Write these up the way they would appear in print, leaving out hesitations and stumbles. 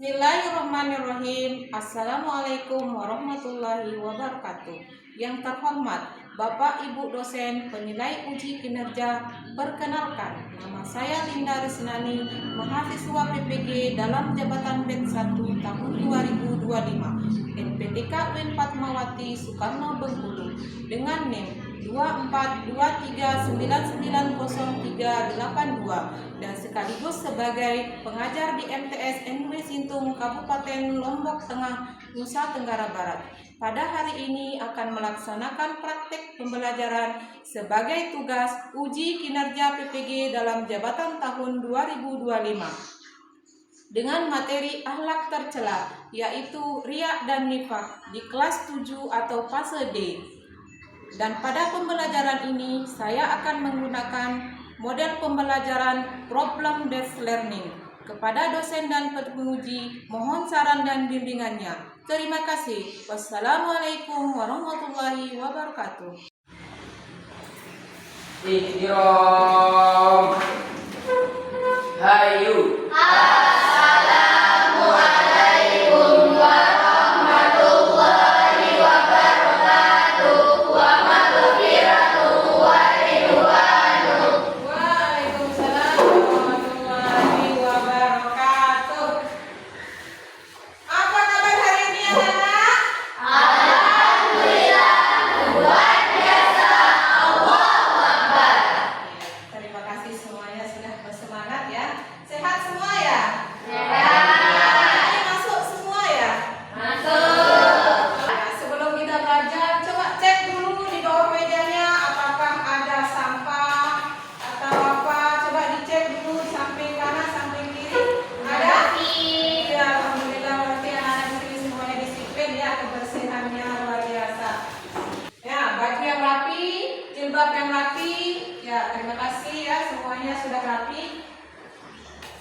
Bismillahirrahmanirrahim. Assalamualaikum warahmatullahi wabarakatuh. Yang terhormat Bapak Ibu dosen penilai uji kinerja, perkenalkan nama saya Linda Resnani, mahasiswa PPG dalam jabatan BED 1 tahun 2025, NPTK UIN Fatmawati Soekarno Bengkulu dengan NIM 2423990382 dan sekaligus sebagai pengajar di MTS NW Sintung Kabupaten Lombok Tengah, Nusa Tenggara Barat. Pada hari ini akan melaksanakan praktek pembelajaran sebagai tugas uji kinerja PPG dalam jabatan tahun 2025 dengan materi akhlak tercela, yaitu riya dan nifak di kelas 7 atau fase D. Dan pada pembelajaran ini saya akan menggunakan model pembelajaran problem based learning. Kepada dosen dan penguji mohon saran dan bimbingannya. Terima kasih. Wassalamualaikum warahmatullahi wabarakatuh. Ikhtiram. Hayu. Assalamualaikum warahmatullahi wabarakatuh. Wa maghfiratuhu wa ridwanuh. Waalaikumsalam warahmatullahi wabarakatuh. Apa kabar hari ini anak-anak? Alhamdulillah, luar biasa. Allahu Akbar. Terima kasih semuanya sudah bersemangat ya. Sehat semua ya? Sehat. Ini masuk semua ya? Masuk. Nah, sebelum kita belajar, coba cek dulu di bawah mejanya apakah ada sampah atau apa. Coba dicek dulu samping kanan, samping kiri. Ada? Ya, alhamdulillah berarti anak-anak di sini semuanya disiplin ya, kebersihannya luar biasa. Ya, baju yang rapi, jilbab yang rapi. Ya, terima kasih ya semuanya sudah rapi.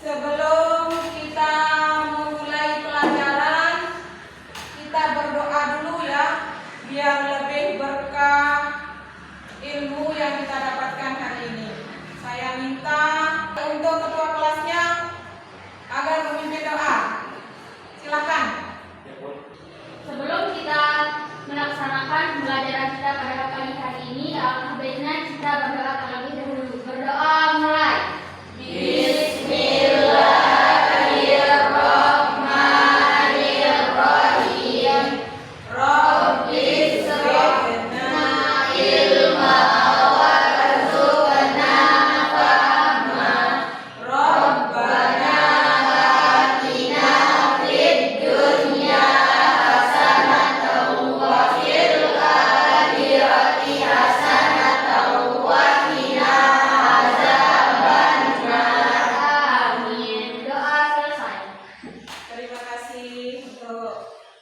Sebelum kita memulai pelajaran, kita berdoa dulu ya, biar lebih berkah ilmu yang kita dapatkan hari ini. Saya minta untuk ketua kelasnya agar memimpin doa. Silakan. Sebelum kita melaksanakan pembelajaran kita pada pagi hari ini, alangkah baiknya kita berdoa terlebih dahulu. Berdoa mulai. Bismillahirrahmanirrahim. Rabbis zidna ilma warzuqna fahma. Rabbana atina fid dunya hasanatan wa fil akhirati hasanatan wa qina azabannar. Amin. Doa selesai. Terima kasih untuk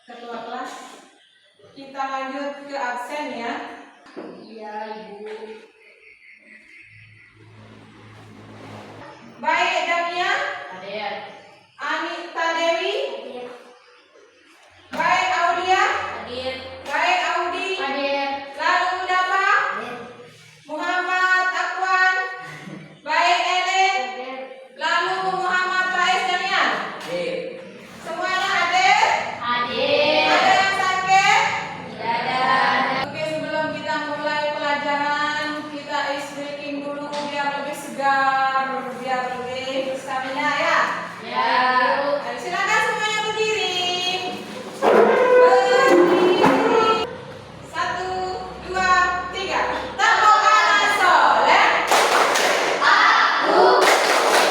ketua kelas. Kita lanjut ke absen ya. Iya, Ibu. Baik, Damia, Hadir. Anita Dewi, baik Aulia, Hadir. baik Audi, Hadir. lalu Dafa, Muhammad Akwan, baik Ele, lalu Muhammad Faiz Damian. Hadir. Semuanya hadir? Hadir. Ada yang sakit? Tidak ada. Oke, sebelum kita mulai pelajaran, kita ice breaking dulu biar lebih segar, biar lebih berstamina ya. Ya. Ayo, silakan semuanya berdiri. Berdiri. 1, 2, 3. Tepuk tangan soleh.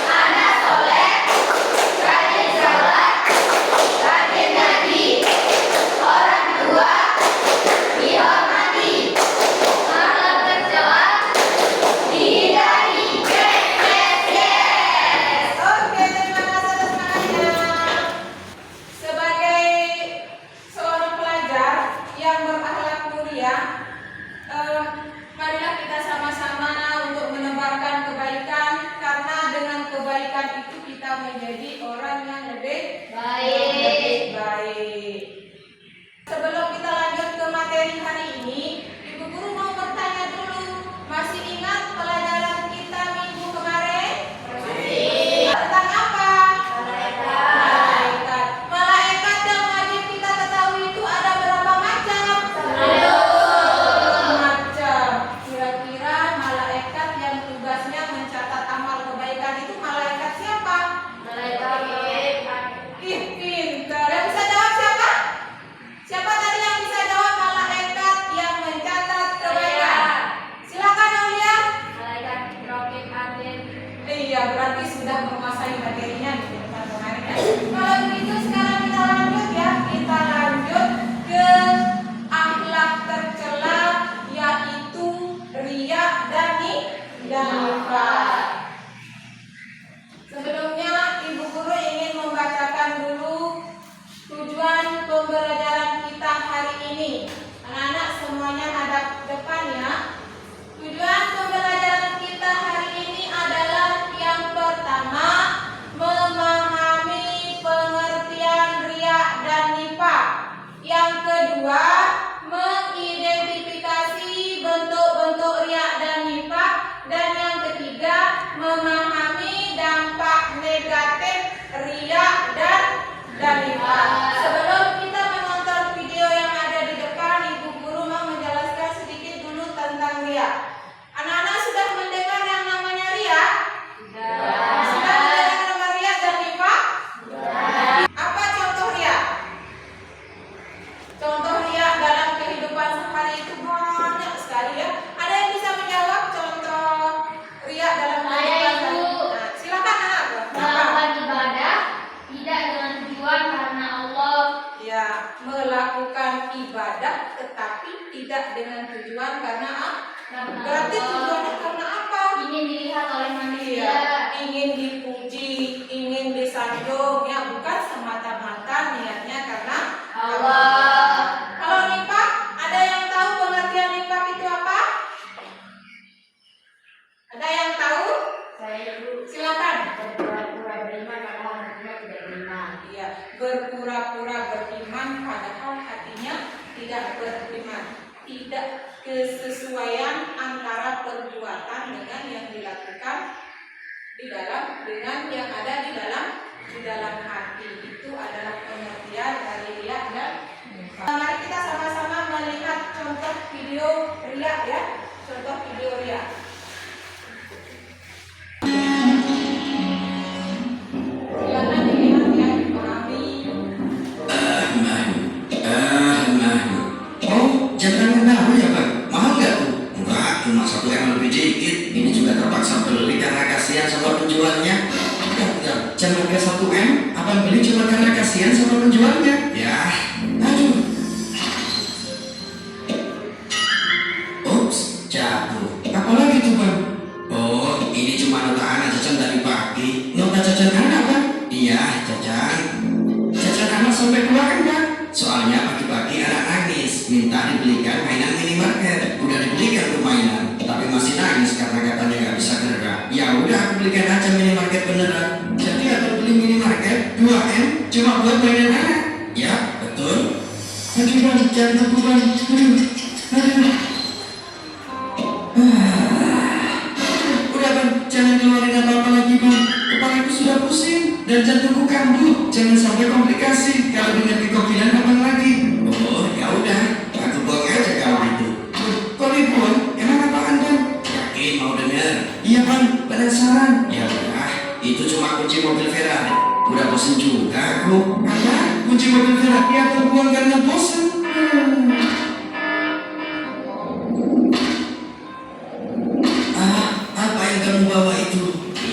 Anak soleh, rajin sholat, rajin ngaji, orang tua dihormati, malam tercela dihindari. Yes. Oke, terima kasih atas semangatnya. Sebagai seorang pelajar yang berakhlak mulia, marilah kita sama-sama untuk menebarkan kebaikan, karena dengan kebaikan itu kita menjadi orang yang lebih Baik. baik. Sebelum kita lanjut ke materi hari ini, Ibu Guru mau bertanya dulu, masih ingat pelajaran kita minggu kemarin? Tentang apa? Malaikat. sudah menguasai materinya di depan kemarin ya. Kalau begitu sekarang kita lanjut ya, kita lanjut ke akhlak tercela, yaitu riya dan nifaq. Sebelumnya Ibu Guru ingin membacakan dulu tujuan pembelajaran kita hari ini. Anak-anak semuanya hadap depan ya. Tujuan pembelajaran kita hari ini adalah yang pertama, memahami pengertian riya dan nifaq. Yang kedua, mengidentifikasi bentuk-bentuk riya dan nifaq. Dan yang ketiga, memahami dampak negatif riya dan nifaq. Sebelum kita menonton video yang ada di depan, Ibu Guru mau menjelaskan sedikit dulu tentang riya. Anak-anak sudah mendengar yang namanya riya? Sudah. Sudah mendengar nama riya dan nifaq? Sudah. Apa contoh riya? Contoh riya dalam kehidupan sehari itu banyak sekali ya. Ada yang bisa menjawab contoh riya dalam kehidupan sehari? Nah, silakan anak. Melakukan ibadah tidak dengan tujuan karena Allah. Ya, melakukan ibadah tetapi tidak dengan tujuan karena apa? Berarti tujuannya karena apa? Ingin dilihat oleh manusia. Iya, ingin dipuji, ingin disanjung, ya bukan semata-mata niatnya karena Allah. Kalau nifaq, ada yang tahu pengertian nifaq itu apa? Ada yang tahu? Saya dulu Silakan. berpura-pura beriman padahal hatinya tidak beriman. Iya, berpura-pura beriman padahal hatinya tidak beriman. Tidak kesesuaian antara perbuatan dengan yang dilakukan dengan yang ada di dalam hati. Itu adalah pengertian dari riya dan nifaq. Mari kita sama-sama melihat contoh video riya ya. Contoh video riya. Silakan dilihat ya, dipahami. Oh, jangan tahu ya Bang, mahal nggak tuh? Enggak, cuma 1 M lebih dikit. Ini juga terpaksa beli karena kasihan sama penjualnya. Enggak, jangan ke 1 M, abang beli cuma karena kasihan sama penjualnya. Ya, aduh. Ups, jatuh. Apalagi tuh Bang? Oh, ini cuma nota anak jajan dari pagi. Nota jajan anak Bang? Iya, jajan. Jajan anak sampai keluar kan Bang? Soalnya pagi-pagi anak nangis, minta dibelikan mainan minimarket. Udah dibelikan tuh mainan, tapi masih nangis karena katanya nggak bisa gerak. Ya udah, aku belikan aja minimarket beneran. Jadi aku beli minimarket 2 M cuma buat mainan anak. Ya, betul. Aduh Bang, jangan tepu Bang. Aduh. Udah Bang, jangan keluarin apa-apa lagi Bang. Kepalaku sudah pusing dan jantungku kambuh. Jangan sampai komplikasi kalau dengar kekokilan abang lagi. Oh ya udah, aku buang aja kalau gitu. Kok dibuang? Emang apaan Bang? Yakin mau dengar? Iya Bang, penasaran. Ya udah, itu cuma kunci mobil Ferrari. Udah bosen juga aku. Apa? Kunci mobil Ferrari aku buang karena bosen. Apa yang kamu bawa itu?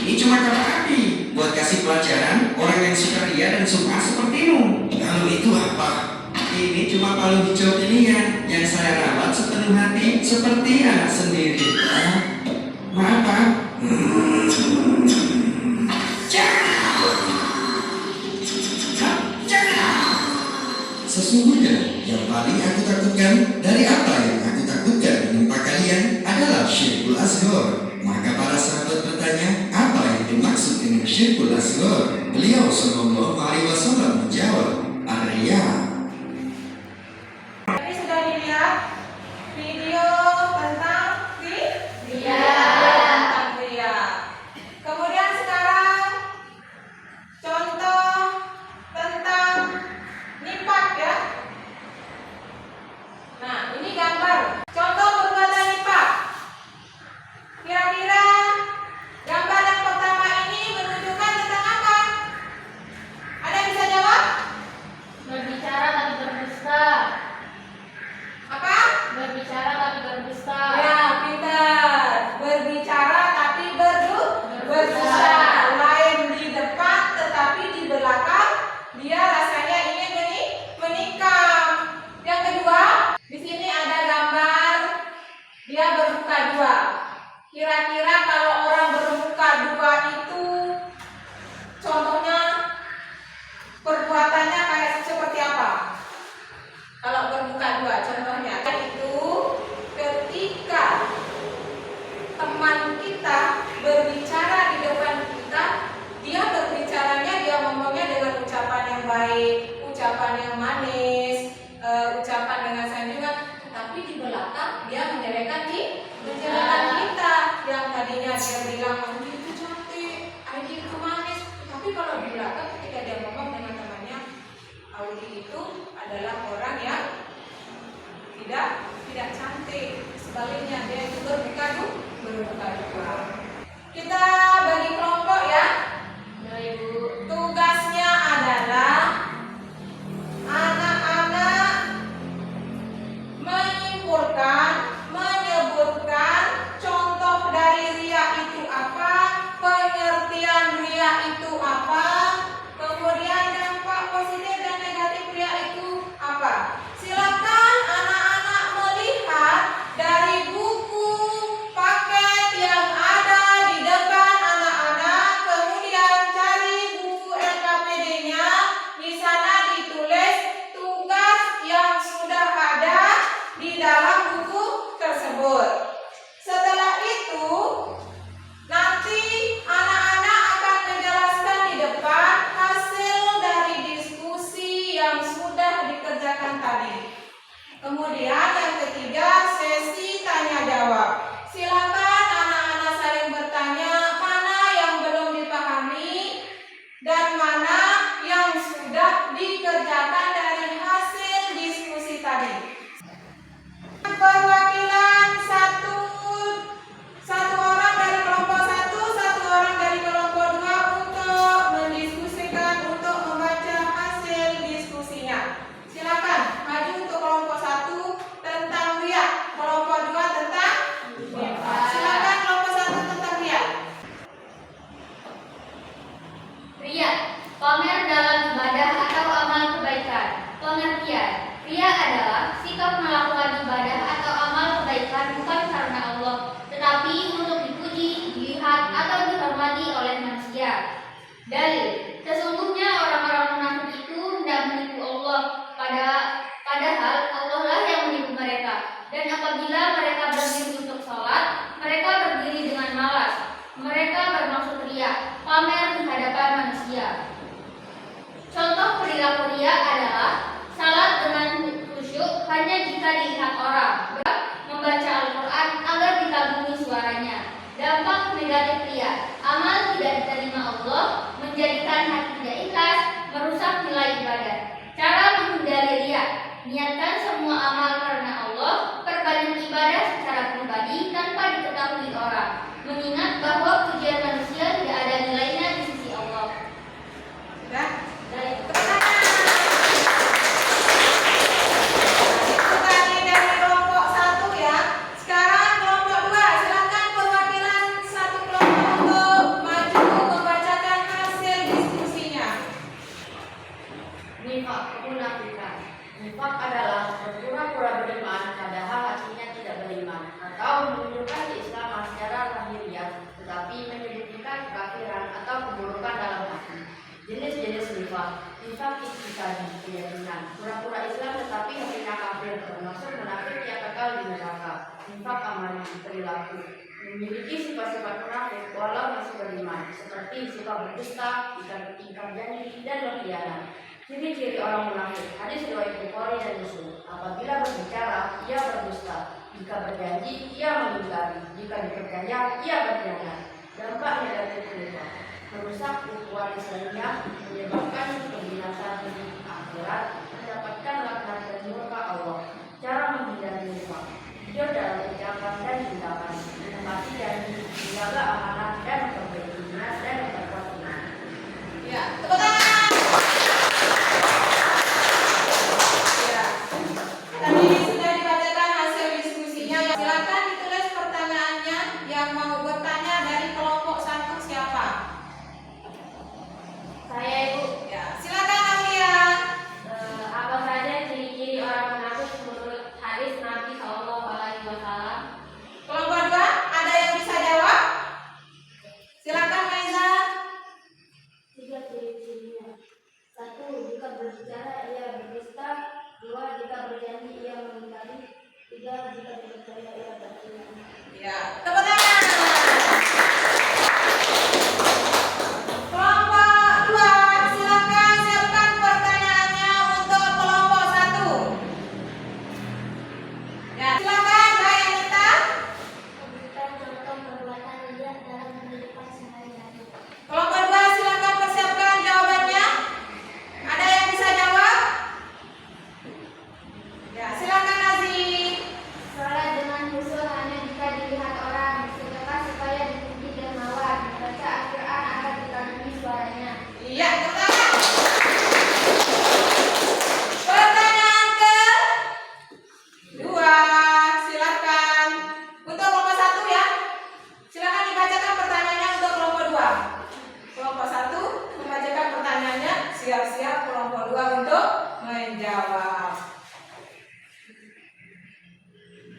Ini cuma kapal api buat kasih pelajaran orang yang suka riya dan sum'ah sepertimu. Kalau itu apa? Ini cuma palu hijau pilihan yang saya rawat sepenuh hati seperti anak sendiri. Maaf Pak. Sesungguhnya yang paling aku takutkan dari apa yang aku takutkan menimpa kalian adalah syirkul asghar. Maka para sahabat bertanya, apa yang dimaksud dengan syirkul asghar? Beliau sallallahu alaihi wasallam menjawab, ar-riya. Tadi sudah dilihat video tentang riya. Tentang riya. Kemudian sekarang contoh tentang nifaq ya. Nah, ini gambar. Contoh perbuatan nifaq. Kira-kira gambar yang pertama ini menunjukkan tentang apa? Ada yang bisa jawab? Berbicara pamer dalam ibadah atau amal kebaikan. Pengertian, ria adalah sikap melakukan ibadah atau amal kebaikan bukan karena Allah, tetapi untuk dipuji, dilihat, atau dihormati oleh manusia. Dalil, sesungguhnya orang-orang munafik itu hendak menipu Allah, padahal Allah lah yang menipu mereka. Dan apabila mereka berdiri untuk sholat, mereka berdiri dengan malas. Mereka bermaksud ria, pamer di hadapan manusia. Contoh perilaku ria adalah salat dengan khusyuk hanya jika dilihat orang, membaca Al-Quran agar dikagumi suaranya. Dampak negatif ria, amal tidak diterima Allah, menjadikan hati tidak ikhlas, merusak nilai ibadah. Cara menghindari ria, niatkan semua amal karena Allah, perbanyak ibadah secara pribadi tanpa diketahui orang, mengingat bahwa pujian manusia tidak ada nilainya di sisi Allah. Sudah? Dari Itu tadi dari kelompok 1 ya. Sekarang kelompok 2, silakan perwakilan satu kelompok untuk maju membacakan hasil diskusinya. Nifak, kemunafikan. Nifak adalah berpura-pura beriman padahal hatinya tidak beriman, atau menunjukkan keislaman secara lahiriah tetapi menyembunyikan kekafiran atau keburukan dalam hati. Jenis-jenis nifak. Nifak itikadi, keyakinan. Pura-pura Islam tetapi hatinya kafir, termasuk munafik yang kekal di neraka. Nifak amali, perilaku. Memiliki sifat-sifat munafik walau masih beriman, seperti sifat berdusta, ingkar janji, dan berkhianat. Ciri-ciri orang munafik. Hadis riwayat Bukhari dan Muslim. Apabila berbicara, ia berdusta. Jika berjanji, ia mengingkari. Jika dipercaya, ia berkhianat. Dampak negatif nifak: merusak ukhuwah Islamiyah, menyebabkan kebinasaan di akhirat, mendapatkan laknat dan murka Allah. Cara menghindari nifak: jujur dalam ucapan dan tindakan, menepati janji, menjaga amanah, dan memperbaiki niat dan memperkuat iman. Ya, tepuk tangan. Ya. Tadi sudah dibacakan hasil diskusinya. Silakan ditulis pertanyaannya. Yang mau bertanya dari kelompok 1 siapa? saya Ibu, Ya, silakan Aulia. apa saja ciri-ciri orang munafik menurut hadis Nabi Shallallahu Alaihi Wasallam? Kelompok 2, ada yang bisa jawab? Silakan Maiza. 3 ciri-cirinya. 1. Jika berbicara ia berdusta. 2. Jika berjanji ia mengingkari. 3. Jika dipercaya ia berkhianat. Ya, tepuk tangan. Kelompok 2, silakan siapkan pertanyaannya untuk kelompok 1. Ya, silakan Mbak Yanita. Memberikan contoh perbuatan ria dalam kehidupan sehari-hari. Kelompok 2, silakan persiapkan jawabannya. Ada yang bisa jawab? Ya, silakan Nazi. Sholat dengan khusyuk hanya jika dilihat orang, sedekah supaya dipuji dermawan, membaca Al-Quran agar dikagumi suaranya. Iya, tepuk tangan. Pertanyaan ke 2, silakan. Untuk kelompok 1 ya. Silakan dibacakan pertanyaannya untuk kelompok 2. Kelompok 1 membacakan pertanyaannya, siap-siap kelompok 2 untuk menjawab.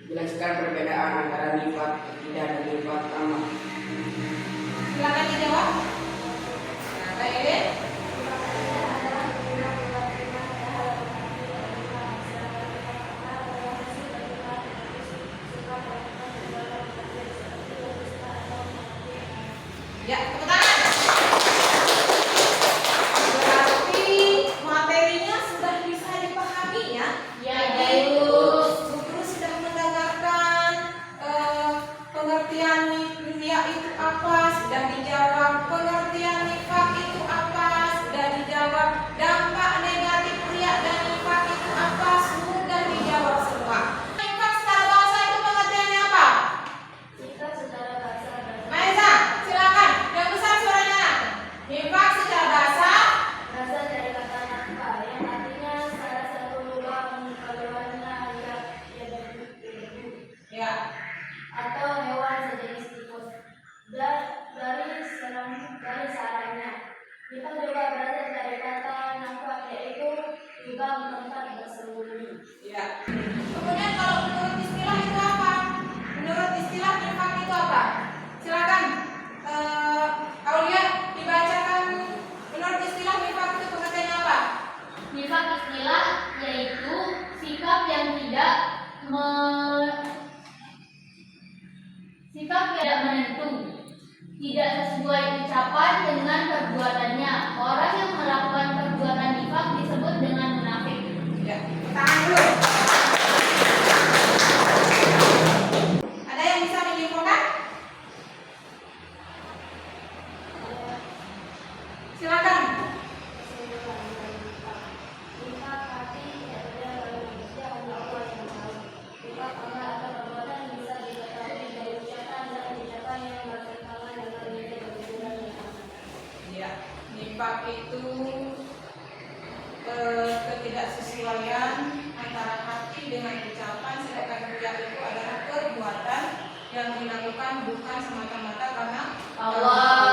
Jelaskan perbedaan antara nifak dan nifak amal. Silakan dijawab. Nah, Mbak Eden. Ya, tepuk tangan. Berarti materinya sudah bisa dipahami ya? Ya, Jadi, Ibu. Bu Guru sudah mendengarkan pengertian ria itu apa, sudah dijawab. Pengertian nifak itu apa, sudah dijawab. Dampak negatif ria dan nifak itu apa, sudah dijawab semua. Nifak secara bahasa itu pengertiannya apa? Jika secara bahasa Maeza, silakan. Yang besar suaranya. Nifak secara bahasa. berasal dari kata nafkah yang artinya salah satu lubang keluarnya yang berdebu Ya. atau hewan sejenis tikus dari sarangnya. Nifak juga berasal dari Silakan. Ya, nifak itu ketidaksesuaian antara hati dengan ucapan, sedangkan riya itu adalah perbuatan yang dilakukan bukan semata-mata karena Allah.